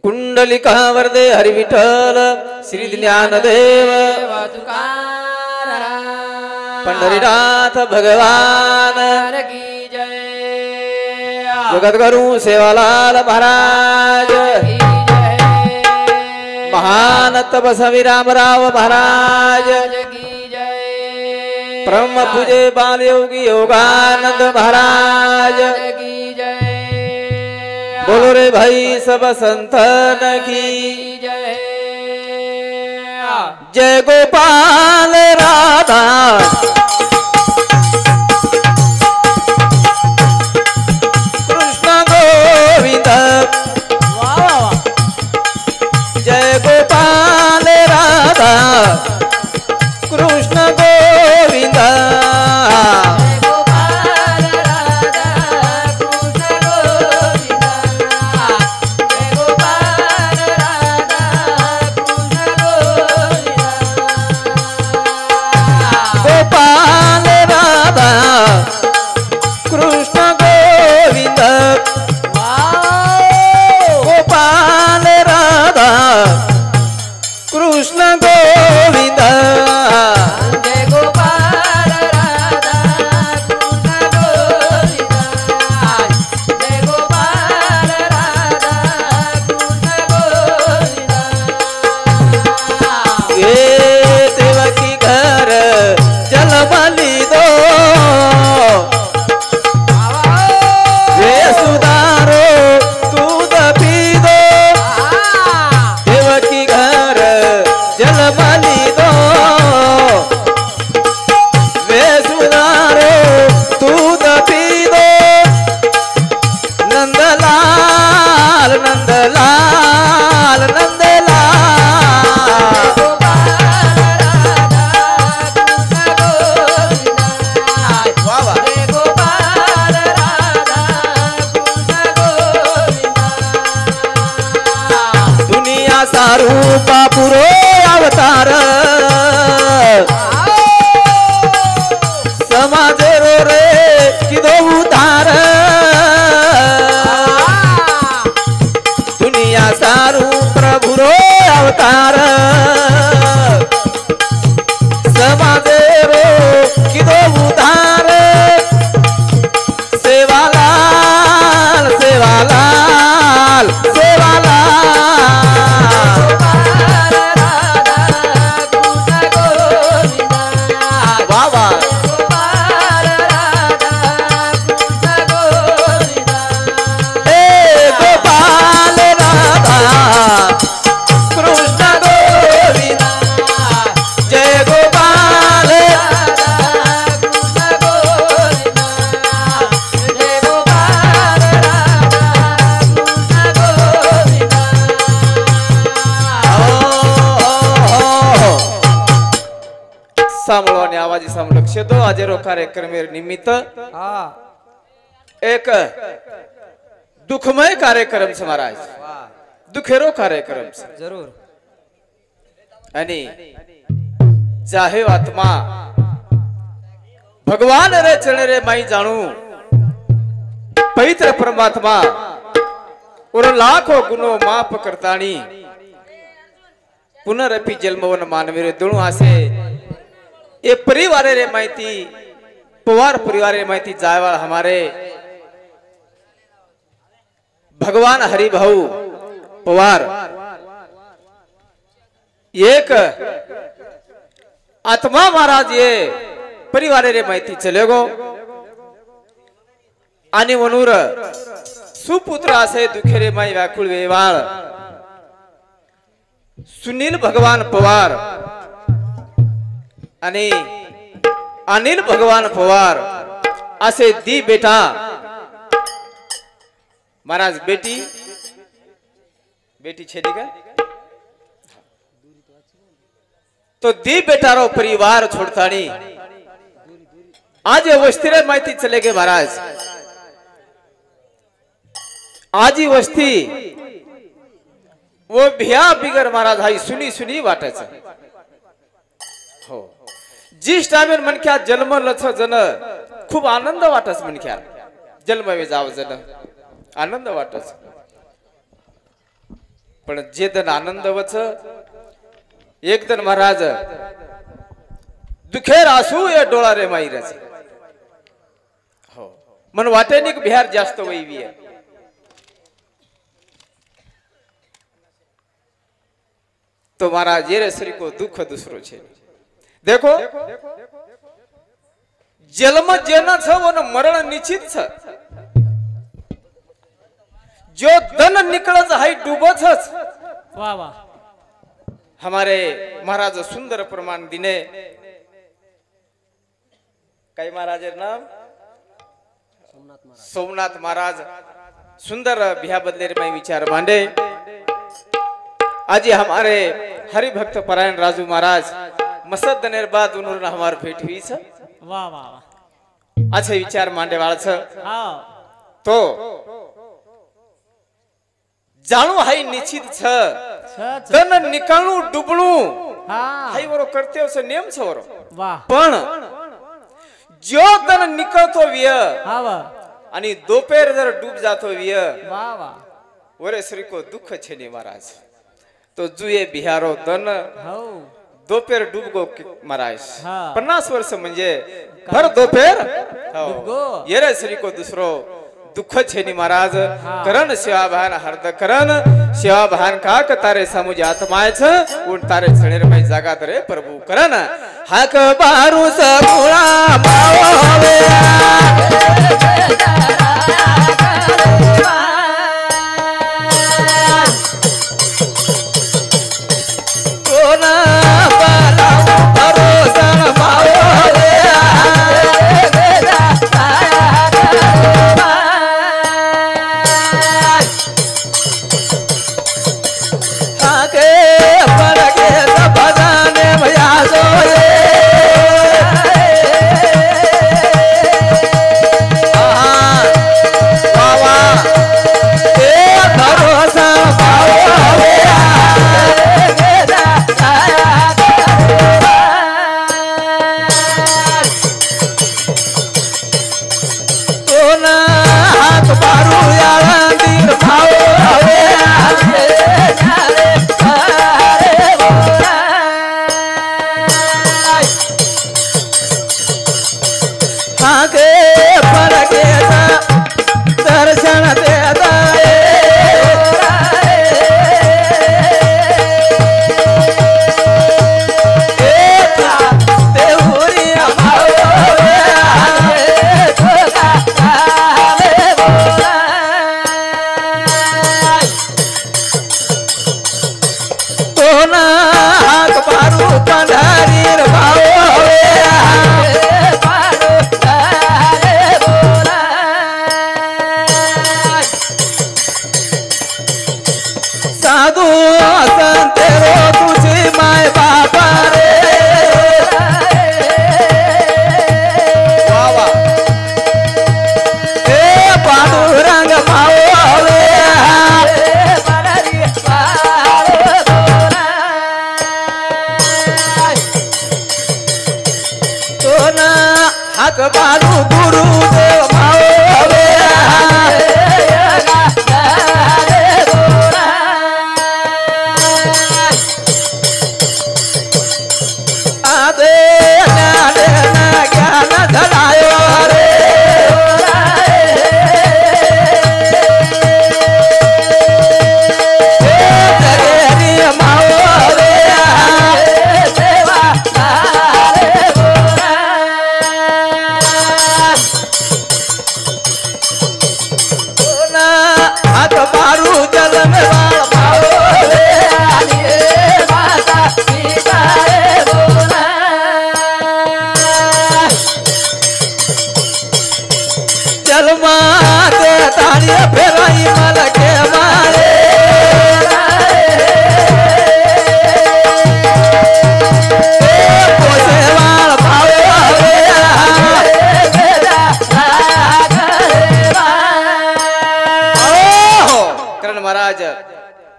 कुंडलिका वरदे हरि विठ्ठल श्री ज्ञानदेव पंढरीनाथ भगवान की जय। जगद्गुरु सेवालाल महाराज की जय। महान तपस्वी रामराव महाराज की जय। ब्रह्म पूजे बाल योगी योगानंद महाराज की जय। बोलो रे भाई सब संतन की जय। जय गोपाल राधा कृष्ण गोविंद। जय गोपाल राधा कृष्ण गोविंद। रूपा पुरो अवतार समाज रो रे किदो उतार। दुनिया सारू प्रभु रो अवतार समाज रो किदो उतार। सेवालाल सेवालाल सेवालाल। सामलोने आवाजी समलक्ष दो आजेरो कार्यक्रम निमित्त एक दुखमय कार्यक्रम से महाराज दुखेरो कार्यक्रम से जरूर आणि चाहे आत्मा भगवान रे चले रे माई जानू पवित्र परमात्मा और लाखों गुणों माफ करतानी पुनरपि जन्मवन मानवी रे दोनों आसे ये परिवार रे माहिती पवार परिवार रे माहिती जायवाल हमारे भगवान हरि भाऊ पवार एक आत्मा महाराज ये परिवार रे माहिती चलेगो आणि वनूर सुपुत्र असे दुखेरे माई व्याकुळ वेवाळ सुनील भगवान पवार आणि अनिल भगवान पवार असे दी बेटा महाराज बेटी बेटी छेदी का तो दी बेटा रो परिवार छोड़तानी आज वस्ती रे माहिती चले गए महाराज। आज ही वस्ती वो भिया बिगर महाराज हाई सुनी सुनी वाटच हो जिस टाइम मन क्या जन्म लछ जन खूप आनंद वाटस मन क्या जन्मावे जाव जण आनंद वाटच पण जे दन आनंद वच एक दन महाराज दुखेर आसू या डोळा रे माईरच हो मन वाटे निक बिहार जास्त वैवी आहे तो महाराज ये श्री को दुख दूसरो छे देखो जन्म जेना छ वो मरण निश्चित छ जो धन निकलच हाई डूबच वाह वाह हमारे महाराज सुंदर प्रमाण दिने काय महाराज नाम सोमनाथ महाराज सुंदर बिहा बदले रे विचार मांडे आज हमारे हरि भक्त परायण राजू महाराज मसद दनेर बाद उन्होंने हमार भेट हुई छ वाह वाह वाह अच्छे विचार मांडे वाला छ हाँ तो जाणू हाई निश्चित छ तन निकळणू डुबणू हाँ हाई वरो करते हो से नियम छ वरो वाह पण जो तन निकळतो विय हाँ वाह आणि दोपेर जर डूब जातो विय वाह वाह वरे श्री को दुख छे नी महाराज तो जुए बिहारो तन हो दोपेर डूब गो महाराज हाँ 50 वर्ष म्हणजे भर दोपेर डूब गो ये रे श्री को दूसरो दुख छे नी महाराज करण सेवा भान हरद करण सेवा भान का क तारे समुज आत्माय छ उन तारे छणेर मै जागा तरे प्रभु करण हाक बारू सगुणा मावे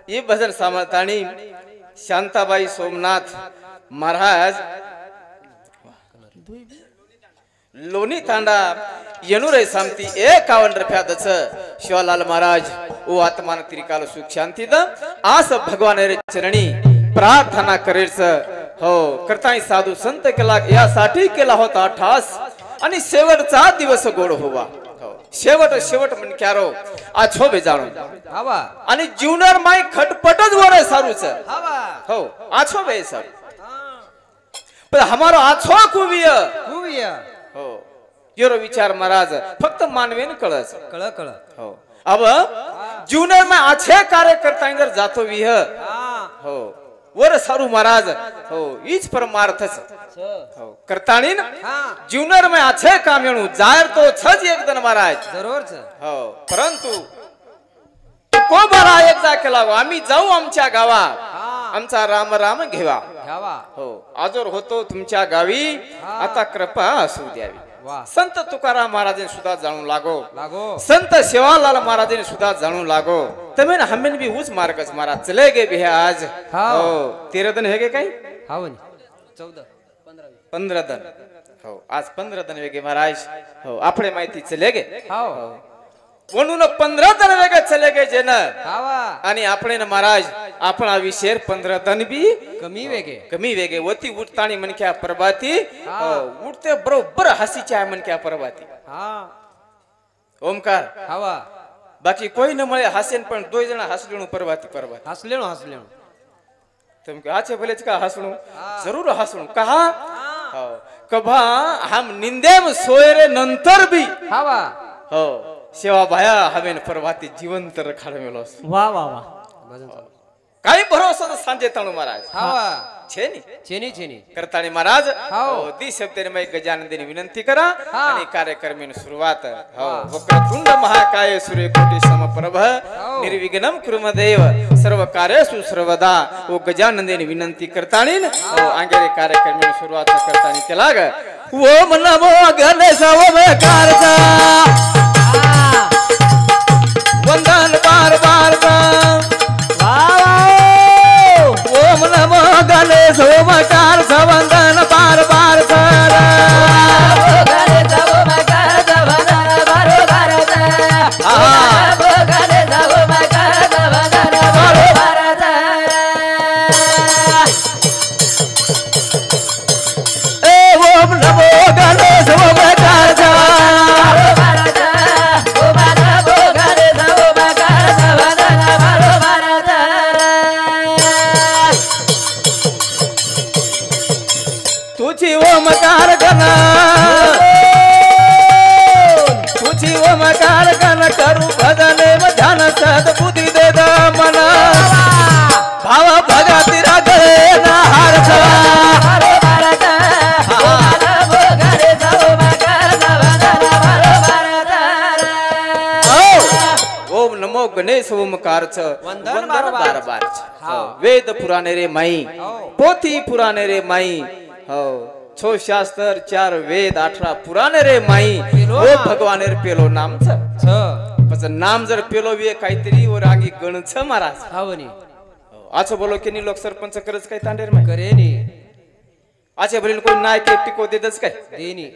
ये भजन सामतानी शांताबाई सोमनाथ महाराज लोणी तांडा येणू रे सामती 51 रुपया दच शिवालाल महाराज ओ आत्मान त्रिकाल सुख शांती द आस भगवान रे चरणी प्रार्थना करेच हो करताय साधू संत केला यासाठी केला होता ठास आणि शेवटचा दिवस गोड होवा शेवट म्हणक्यारो आछो बेजाणो हवा आणि जीवनार माय खटपटच वरे सारूच हवा हो आछो बे सर पण हमारो आछो कुविय कुविया हो योरो विचार महाराज फक्त मानवेन कळच कळ कळ हो अब जीवनार में आछे कार्य करता जर जातो विह हो वर सारू महाराज हो ईच परमार्थच हो करताणीन जीवनार में आछे काम येणू जायर तो छज एक दिन महाराज जरूर हो परंतु को बरा एकदा केला आम्ही जाऊ आमच्या गावा आमचा राम राम घेवा घ्यावा हो आजोर होतो तुमच्या गावी आता कृपा असू द्यावी वाह संत तुकाराम महाराजन सुद्धा जाणू लागो लागो संत सेवालाल महाराजन सुद्धा जाणू लागो तमेन हमेन भी उस मार्गच महाराज चले गे भी आज हाँ। हो 13 दिन है गे काही हावन 14 15 दिन हो आज 15 दिन वेगे महाराज हो आपले माहिती चले गे हाव म्हणून 15 दिन वेगे चले गे जेन हावा आणि आपण महाराज आपण आविषेर 15 दिन भी कमी वेगे वती उठतानी मनक्या प्रभाती उठते बरोबर हसीच्या मनक्या प्रभाती हा ओमकार हवा बाकी कोई न मळे हसेन पण दोय जण हसलेणू प्रभाती हसलेणू तुम आचे भलेच का हसणू जरूर हसणू कहा हो कभा हम निंदेम सोयरे नंतर भी हवा हो सेवा भाया हमेन प्रभाती जिवंत रखाड मेलोस वाह वाह वाह भजन चालू काही भरोसा तर सांजे ताणू महाराज हवा छे नी छेनी करतानी महाराज हाव. हो दी शब्देने मैं गजानंदीने विनंती करा हा. आणि कार्यक्रमीन सुरुवात हो वक्रतुंड महाकाय सूर्यकोटि समप्रभ हाव. निर्विघ्नं कुर्म देव सर्व कार्येषु सर्वदा ओ गजानंदीने विनंती करतानी हो आंगेरे कार्यक्रमीन सुरुवात करतानी केला ग ओम नमो गणेश ओमकारचा वंदन बार बार ओम नमो गणेश ओमकार वंदन बार बार ओम नमो गणेश तुझी ओमकार गण तुझी ओमकार गण करू भजने ध्यान सद्बुद्धी दे द मन भाव भगती रागळे ना हार ओम नमो गणेश ओमकारच वंदन बार बार वेद पुराणे रे माई पोथी पुराणे रे माई हो 6 शास्त्र 4 वेद 18 पुराणे रे माई ओ भगवान रे पेलो नाम छ पच नाम जर पेलो वे काहीतरी वर आगी गण छ महाराज हावनी आछो बोलो की नी लोक सरपंच करच काय तांडेर माई करे नी आछे बोलीन कोई नाय के टिको देदच काय देनी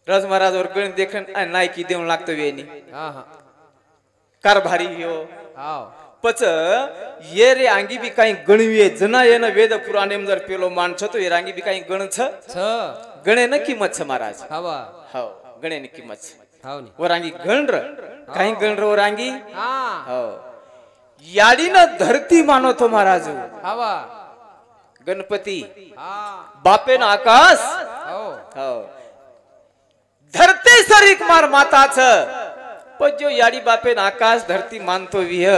रज महाराज वर गण देखन नाय की देऊन लागतो वेनी हा हा कारभारी हो हाव पच ये रे आंगी भी काही गणवीये जना येन वेद पुराणे जर पेलो मान छ तो ये रांगी भी काही गण छ गणे न किंमत छ महाराज हवा हो गणे न किंमत छ हावनी वरांगी गणर काही गणर वरांगी हा हो याडी न धरती मानो तो महाराज हवा गणपती हा बापे न आकाश हो हो धरती सरीक मार माता छ पण जो याडी बापे न आकाश धरती मानतो विह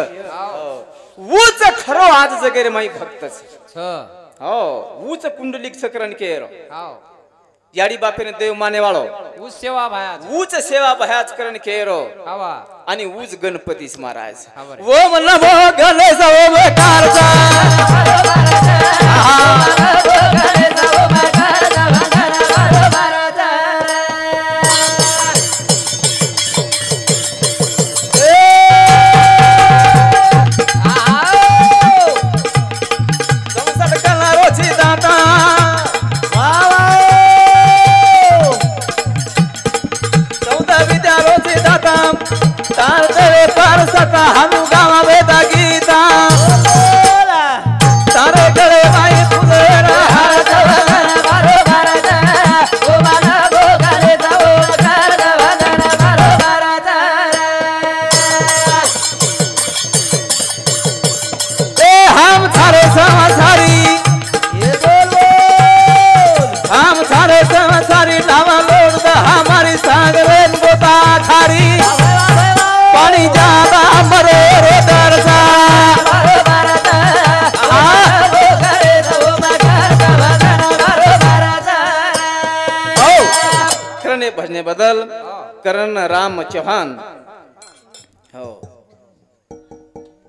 ऊच खरो आज जगेरे माई भक्त छ हो ऊच कुंडलिक सकरण केरो हाव याडी बापे ने देव माने वाळो उस सेवा भाया ऊच सेवा भयाच करण केरो हवा आणि ऊच गणपतीस महाराज हवा रे. ओम नमो गणेश ओमकारचा बरसता हम गावे गीता तारे गले माई फुलेर हम थारे समासारी हम थारे समासारी लावा लोग हमारी सागरे गोता थारी पानी ज्यादा मरो रे दरसा करने भजने बदल करण राम चौहान हो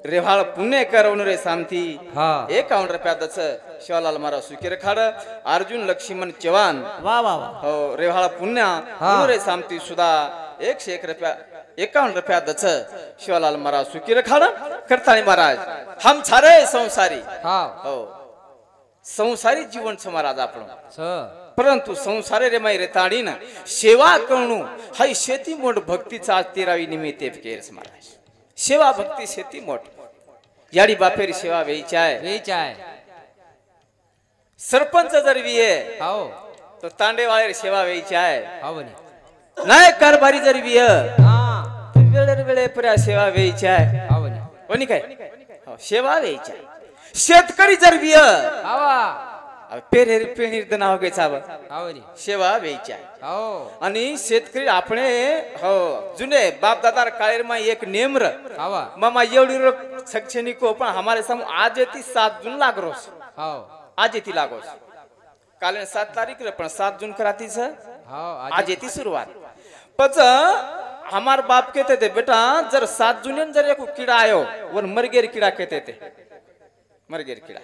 रेवाळ पुण्य करवून रे सामथी हा 51 रुपयाच शिवालाल मारा सुकेर खाड अर्जुन लक्ष्मण चव्हाण वा वा वा हो रेवाळ पुण्य म्हणून रे सामथी सुद्धा 101 रुपया 51 रुपयाच शिवालाल मारा सुकेर खाड करतानी महाराज हम सारे संसारी हा हो संसारी जीवन छ महाराज आपण स परंतु संसारे रे माई रेताडी ना सेवा करणू हाई शेती मोठ भक्तीचा 13वी निमित्ते केरस महाराज सेवा भक्ती शेती मोठ याडी बापेरी सेवा वेचाय वेचाय सरपंच जर विये हाओ तो तांडेवाळे सेवा वेचाय हाव नी नाही कारभारी जर विय हा वेळेर वेळे पर्या सेवा वेचाय हाव नी कोणी काय हो सेवा वेचाय शेतकरी जर विय हावा पेरेर पेणीर दनाव गेचाव हाव नी सेवा वेचाय हाओ आणि शेतकरी आपणे हो जुने बाप दादा काळेर में एक नेम्र हावा मामा एवढी शैक्षणिक को पण हमारे सम आज येती 7 जून लागरोस हाव आज येती लागोस काल 7 तारीख रे पण 7 जून कराती छ हाव आज येती सुरुवात पच हमार बाप कहते थे बेटा जर 7 जून जर एक कीड़ा आयो वर मरगेर कीड़ा कहते थे मरगेर कीड़ा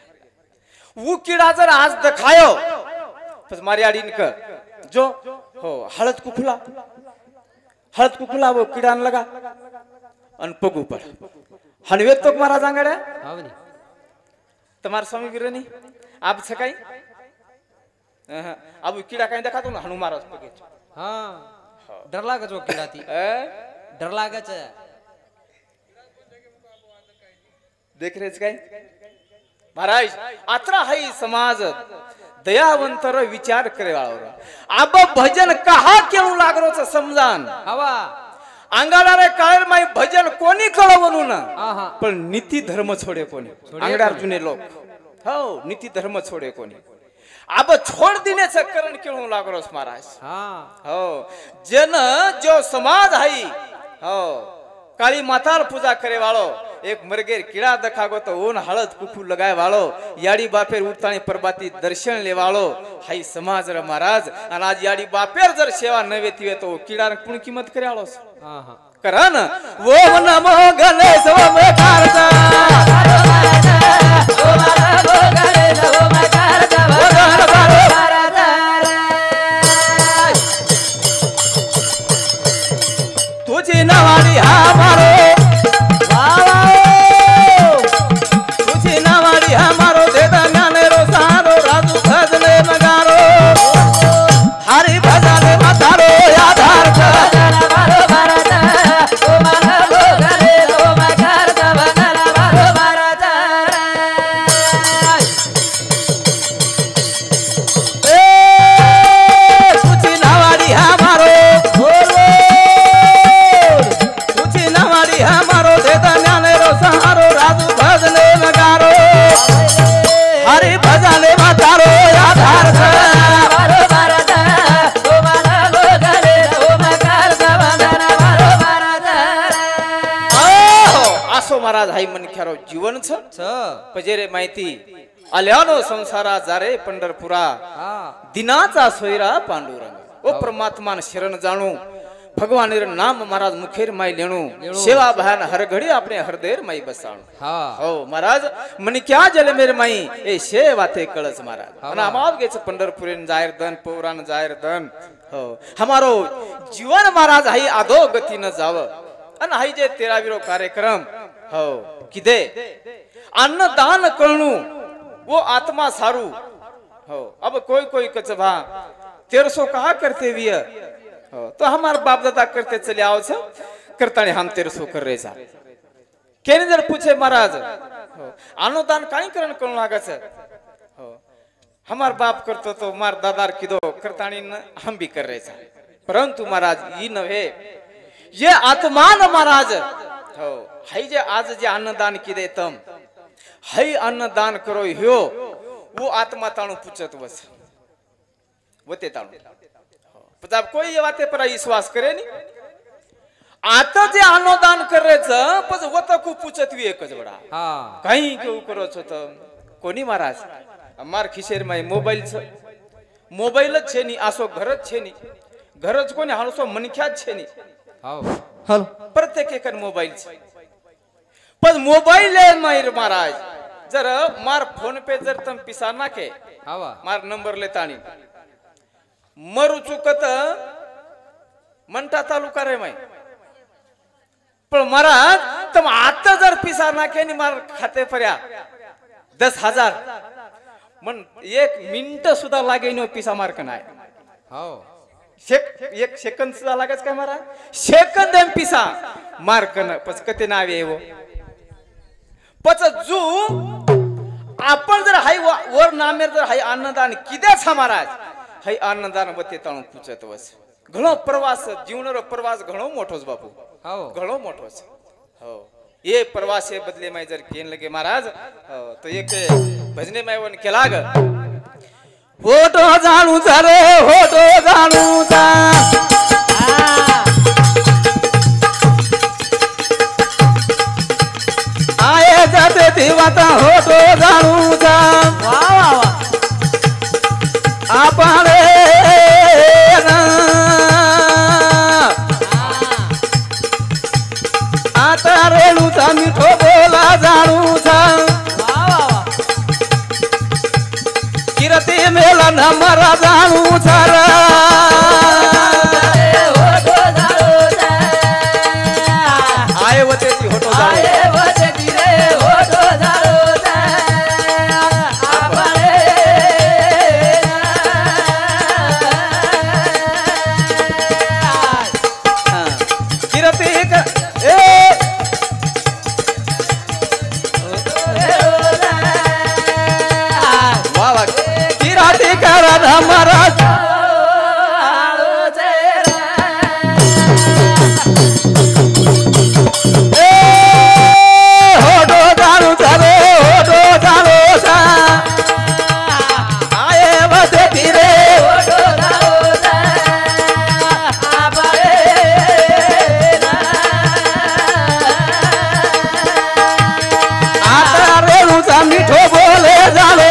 वो कीड़ा जर आज दिखायो बस मारी आड़ी निक जो हो हळद कुखला वो कीड़ा न लगा अन पगू पर हनवे तो महाराज आंगड्या हाव नी तुम्हार स्वामी गिरनी आप सकाई अब कीड़ा कहीं देखा तो हनु महाराज पगे हा डर लागत वो कीड़ा ती डर लागत देख रेच काय महाराज आत्रा हाई समाज दयावंतर विचार करे वाळोर अब भजन कहा केळू लागरो च समजान हावा अंगाला रे काळ माई भजन कोणी कळवणू ना आहा पण नीती धर्म छोडे कोणी अंगडार जुने लोक हो नीती धर्म छोडे कोणी अब छोड़ देने से करण केळू लागरो महाराज हा हो जन जो समाज हाई हो काली मातार पूजा करे वाळो एक मरगेर कीड़ा दखागो तो ओन हळद कुकू लगाय वाळो याडी बापेर उठतानी परबाती दर्शन ले वाळो हाई समाज रे महाराज आणि आज याडी बापेर जर सेवा नवे तिवे तो कीड़ा कुण किंमत करे वाळो आहा करन वो नमो गणेश ओम कारता ओ नमो गणेश ओम कारता तुझी नवाडी हा मारो हमारो दे ज्ञाने रो सारो राजू भजने नगारो हरि भजने मतारो आधार भजन भारत ओ मानो गरे रो मकर भजन भारत ए तुझी नवाडी हमारो बोलो तुझी नवाडी हमारो दे ज्ञाने रो सारो राजू भजने नगारो हरि भजने मतारो आधार भारत ओ मानो गरे रो मकर भजन भारत आसो महाराज हाई मन ख्यारो जीवन छ पजेरे माहिती आल्यानो संसारा जारे पंढरपुरा हा दिनाचा सोयरा पांडुरंग ओ परमात्मा शरण जाणू भगवान नाम महाराज मुखेर माई लेणू सेवा बहान हर घड़ी अपने हृदय माई बसाणू हा हो महाराज मन क्या जले मेरे माई ए सेवाते कळस महाराज आणि आमाव गेच पंढरपुरेन जायर दन पौरान जायर दन हो हमारो जीवन महाराज हाई आदो गती न जाव आणि हाई जे 13 कार्यक्रम हो किदे अन्नदान करणू वो आत्मा सारू हो अब कोई कच भा 1300 कहा करते विय हो तो हमार बाप दादा करते चले आओ छ करताने हम 1300 कर रहे सा केने जर पूछे महाराज हो अनुदान काई करण कोण लागे छे हो हमार बाप करतो तो मार दादार कीधो करताणी न हम भी कर रहे छे परंतु महाराज ई नवे ये आत्मान महाराज हो हई जे आज जे अन्नदान कीधे तम हई अन्नदान करो ह्यो वो आत्मा ताणु पूछत वस वते ताणु पछा कोई ये वाते पर विश्वास करे नी आता जे अन्नदान करे छ पछ वत को पूछत वी एकच बडा હા कहीं केव करो છો તો कोणी महाराज અમાર ખિસેર માં મોબાઈલ છે મોબાઈલ જ છે ની આસો ઘર જ છે ની ઘર જ કોને હાલસો મનખ્યા જ છે ની હાવ હાલો પ્રત્યેક એક મોબાઈલ છે પણ મોબાઈલ એ માર महाराज जर मार फोन पे जर तम पिसा नाखे આવા मार नंबर लेतानी मरू चुकत मनता तालुका रे माय पण महाराज तम आता जर पिसा नाखे नि मार खाते पर्या 10,000 मन एक मिनिट सुद्धा लागे नो पिसा मार कनाय હાવ एक सेकंद सुद्धा लागेच काय महाराज सेकंद एम पिसा मार कन पच कते नावे येवो पच जू आपण जर हाय वर नामेर जर हाय अन्नदान किद्याच महाराज हाय अन्नदान बते ताणू पूछत वस घणो प्रवास जीवनरो प्रवास घणो मोठोच बापू હાવ घणो मोठोच हो ये प्रवास ये बदले में जर केन लगे महाराज तो एक भजने में वन केला ग होटो जाणू चा रे होटो जाणू चा आए जाते दिवाता होटो जाणू चा वा वा वा आपणे आता रेणूचा मिठो बोला जाणू चा वा वा वा किरती मेला नमरा जाणू चा होठो जाणू चा आये वते ती होटो जाणू आये वते ती रे होठो जाणू चा आपणे किरती ए वा वा किराती करा नमरा होटो जाणू चा रे होटो जाणू चा आये वते ती रे आता रेणूचा मिठो बोले जाणो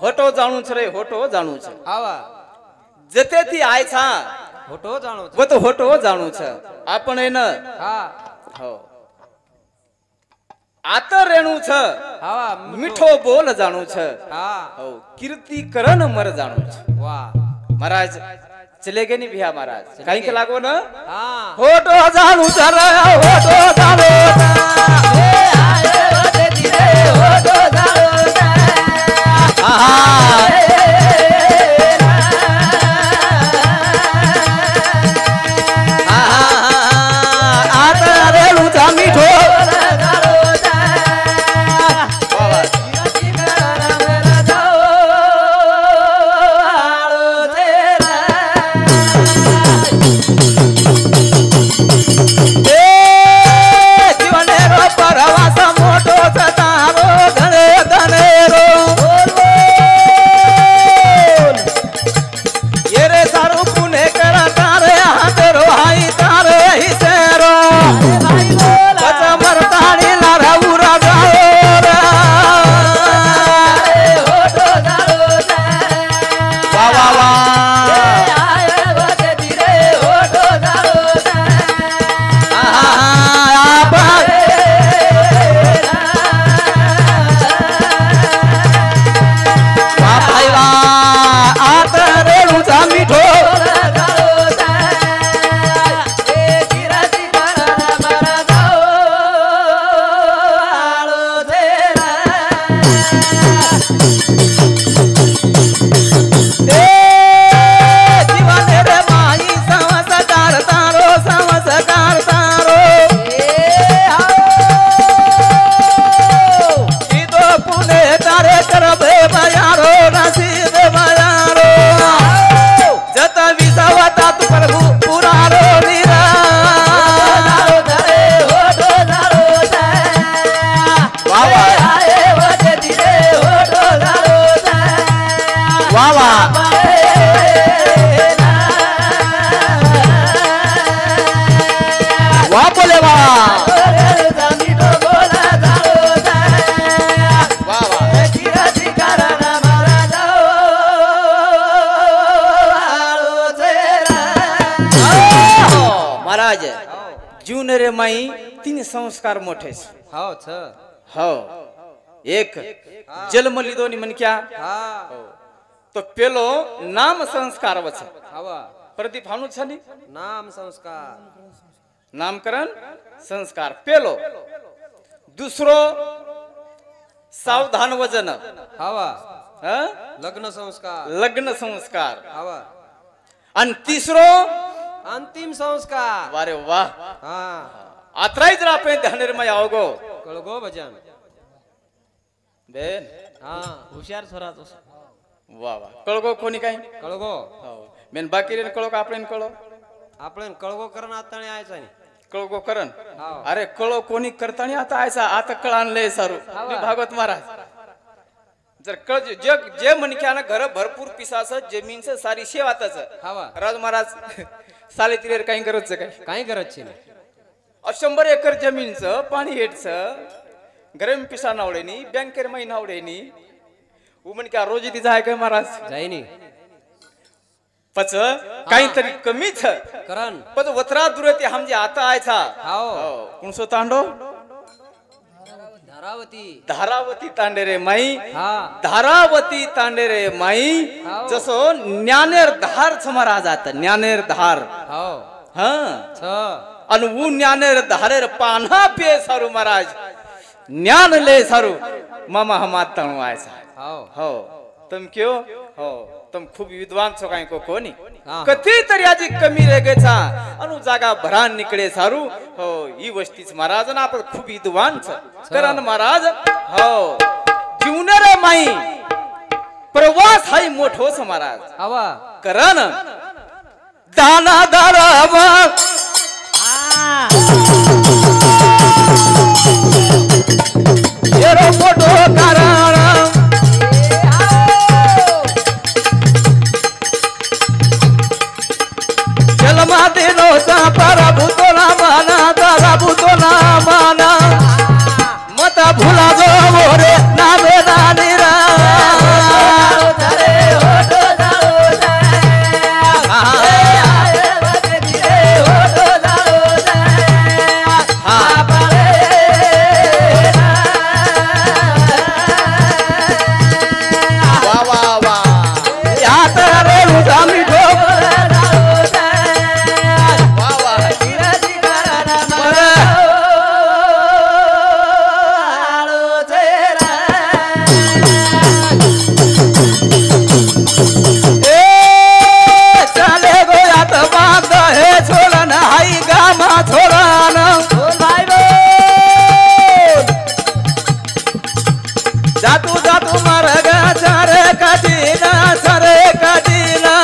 होटो जाणू छ रे होटो जाणू छ આવા जते थी आय छा હોટો જાણો છો वो तो होटो जाणू छ आपण एन હા हो आता रेणू छ આવા मिठो बोल जाणू छ હા हो कीर्ति करण मर जाणू छ વાહ महाराज चले गए नहीं भैया महाराज कहीं के लागो ना હા होटो जाणू छ रे होटो जाणू आता रेणूचा मिठो जीवने रोपा रे माई तीन संस्कार मोठे छ. हो छ हो एक जन्म લીધો ની મન ક્યાં હા તો પેલો નામ સંસ્કાર વછ હવા પ્રદીપ હાનું છે ની નામ સંસ્કાર नामकरण संस्कार पेलो दुसरो सावधान वजन हवा हाँ? लग्न संस्कार लग्न संस्कार हवा आणि तिसरो अंतिम संस्कार वारे वाह हा आत्राई जर आपण ध्यानेर आवगो कळगो भजन बेन हा हुशार छोरा तो वाह वाह कळगो कोणी काय कळगो बेन बाकी रे कळो का आपण कळो आपण कळगो करण आताने आयचा नी कळगो करण हाव. अरे कळो कोणी करतानी आता आयचा आता कळ आणलंय सारू भागवत महाराज जर कळ जग जे मनक्यानं घर भरपूर पिसाच जमीनच सारी शेवातच हवा राज महाराज सालेतीर काही करत काय काय करत छे 100 एकर जमीनचं पाणी हेटचं गरम पिसा नावडेनी बँकेर माई नावडेनी उमन क्या रोज तिचा आहे काय महाराज जाईनी पच काहीतरी कमीच करण पच वत्रा दुरती हमजे आता आयचा हाव कुणसो तांडो धारावती धारावती तांडे रे माई हा धारावती तांडे रे माई हाव. जसो ज्ञानेर धार छ महाराज आता ज्ञानेर धार हो हा छ अन ऊ ज्ञानेर धारेर पान्हा पे सारू महाराज ज्ञान ले सारू मामा हमात तणू आयसा हो हो तुम क्यों हो तुम खूप विद्वान छो काय को कोणी हा. कधी तरी आजी कमी रे गेचा अनु जागा भरान निकळे सारू हो ही वस्तीच महाराज ना आपण खूप विद्वान छ करन महाराज हो जीवनर माई प्रवास हाई मोठो छ महाराज हवा करन दाना दारावा एरो मोठो कारण जलमा देनो सा पराभूतो ना माना पराभूतो ना माना मता भुला गो मोरे नामे नानीरा वा वा वा या तर रुजा मिठो वा वा ए चाले गोयात बांध हे छोलन हाई गामा छोरान जातू जातू मारगा चारे काटीना सारे काटीना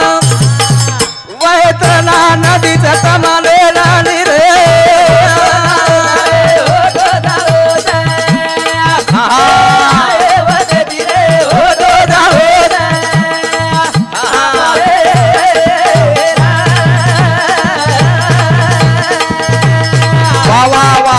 वैतला नदीचा तमाले नानी रे वा वा वा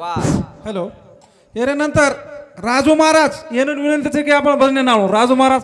वा हॅलो यानंतर राजू महाराज यांना विनंती आहे की आपण भजने नाव राजू महाराज